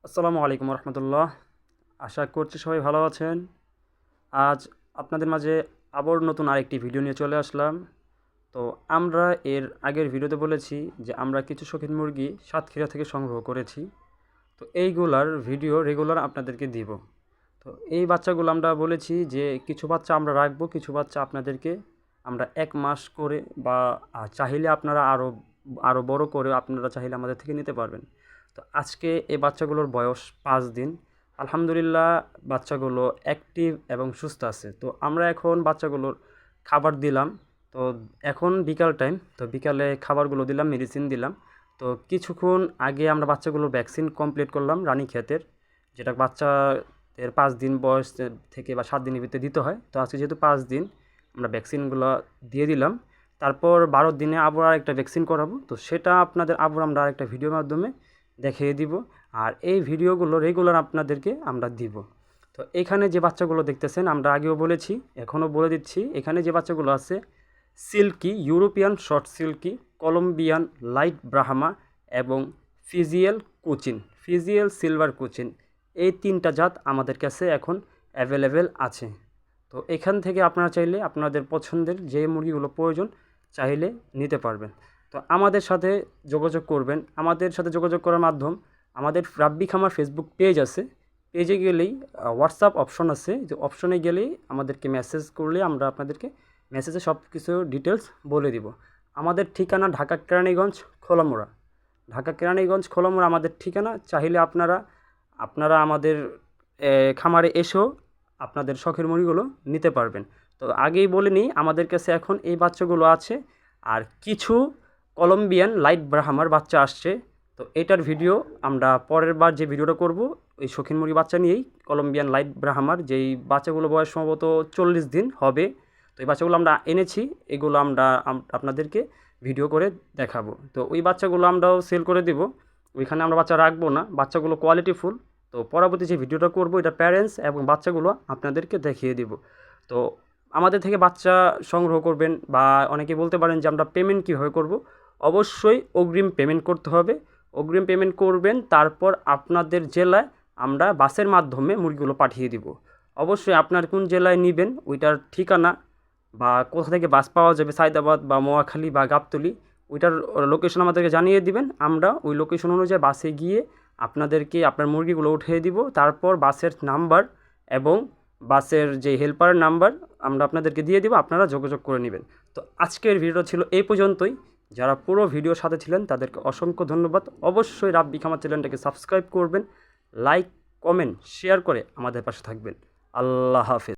আসসালামু আলাইকুম রহমতুল্লাহ। আশা করছি সবাই ভালো আছেন। আজ আপনাদের মাঝে আবার নতুন আরেকটি ভিডিও নিয়ে চলে আসলাম। তো আমরা এর আগের ভিডিওতে বলেছি যে আমরা কিছু শৌখিন মুরগি সাতক্ষীরা থেকে সংগ্রহ করেছি। তো এইগুলার ভিডিও রেগুলার আপনাদেরকে দিব। তো এই বাচ্চাগুলো আমরা বলেছি যে কিছু বাচ্চা আমরা রাখবো, কিছু বাচ্চা আপনাদেরকে আমরা 1 মাস করে বা চাইলে আপনারা আরও আরও বড় করে আপনারা চাইলে আমাদের থেকে নিতে পারবেন। তো আজকে এই বাচ্চাগুলোর বয়স 5 দিন। আলহামদুলিল্লাহ বাচ্চাগুলো অ্যাক্টিভ এবং সুস্থ আছে। তো আমরা এখন বাচ্চাগুলোর খাবার দিলাম। তো এখন বিকাল টাইম, তো বিকালে খাবারগুলো দিলাম, মেডিসিন দিলাম। তো কিছুক্ষণ আগে আমরা বাচ্চাগুলোর ভ্যাকসিন কমপ্লিট করলাম রানীক্ষেতের, যেটা বাচ্চা এর 5 দিন বয়স থেকে বা 7 দিনের ভিতরে দিতে হয়। তো আজকে যেহেতু 5 দিন আমরা ভ্যাকসিনগুলো দিয়ে দিলাম। তারপর 12 দিনে আবার আরেকটা ভ্যাকসিন করাবো। তো সেটা আপনাদের আবার আমরা আরেকটা ভিডিওর মাধ্যমে দেখিয়ে দিব। আর এই ভিডিওগুলো রেগুলার আপনাদেরকে আমরা দিব। তো এখানে যে বাচ্চাগুলো দেখতেছেন, আমরা আগেও বলেছি, এখনও বলে দিচ্ছি, এখানে যে বাচ্চাগুলো আছে silkie, European short silkie, Colombian light Brahma এবং ফিজিয়াল সিলভার কোচিন, এই 3টা জাত আমাদের কাছে এখন অ্যাভেলেবেল আছে। তো এখান থেকে আপনারা চাইলে আপনাদের পছন্দের যে মুরগিগুলো প্রয়োজন চাইলে নিতে পারবেন। তো আমাদের সাথে যোগাযোগ করবেন। আমাদের সাথে যোগাযোগ করার মাধ্যম, আমাদের রাব্বি খামার ফেসবুক পেজ আছে। পেজে গেলেই হোয়াটসঅ্যাপ অপশন আছে, যে অপশনে গেলেই আমাদেরকে মেসেজ করলে আমরা আপনাদেরকে মেসেজে সব কিছু ডিটেলস বলে দিব। আমাদের ঠিকানা ঢাকা কেরানীগঞ্জ খোলামোড়া। আমাদের ঠিকানা। চাইলে আপনারা আমাদের খামারে এসেও আপনাদের শখের মুরগিগুলো নিতে পারবেন। তো আগেই বলে নিই, আমাদের কাছে এখন এই বাচ্চাগুলো আছে, আর কিছু কলম্বিয়ান লাইট ব্রাহ্মার বাচ্চা আসছে। তো এটার ভিডিও আমরা পরের বার যে ভিডিওটা করব ওই শৌখিন মুরগি বাচ্চা নিয়েই, কলম্বিয়ান লাইট ব্রাহ্মার যেই বাচ্চাগুলো বয়স সম্ভবত 40 দিন হবে। তো এই বাচ্চাগুলো আমরা এনেছি, এগুলো আমরা আপনাদেরকে ভিডিও করে দেখাবো। তো ওই বাচ্চাগুলো আমরাও সেল করে দিব, ওইখানে আমরা বাচ্চা রাখবো না, বাচ্চাগুলো কোয়ালিটিফুল। তো পরবর্তী যে ভিডিওটা করব এটা প্যারেন্টস এবং বাচ্চাগুলো আপনাদেরকে দেখিয়ে দিব। তো আমাদের থেকে বাচ্চা সংগ্রহ করবেন, বা অনেকে বলতে পারেন যে আমরা পেমেন্ট কীভাবে করব। অবশ্যই অগ্রিম পেমেন্ট করতে হবে। অগ্রিম পেমেন্ট করবেন, তারপর আপনাদের জেলায় আমরা বাসের মাধ্যমে মুরগিগুলো পাঠিয়ে দিব। অবশ্যই আপনার কোন জেলায় নেবেন ওইটার ঠিকানা বা কোথা থেকে বাস পাওয়া যাবে, সায়দাবাদ বা মোয়াখালী বা গাবতলী, ওইটার লোকেশন আমাদেরকে জানিয়ে দিবেন। আমরা ওই লোকেশন অনুযায়ী বাসে গিয়ে আপনাদেরকে আপনার মুরগিগুলো উঠিয়ে দিব। তারপর বাসের নাম্বার এবং বাসের যে হেল্পারের নাম্বার আমরা আপনাদেরকে দিয়ে দিব, আপনারা যোগাযোগ করে নেবেন। তো আজকের ভিডিও ছিল এই পর্যন্তই। যারা পুরো ভিডিওর সাথে ছিলেন তাদেরকে অসংখ্য ধন্যবাদ। অবশ্যই রাব্বি খামার চ্যানেলটাকে সাবস্ক্রাইব করবেন, লাইক, কমেন্ট, শেয়ার করে আমাদের পাশে থাকবেন। আল্লাহ হাফেজ।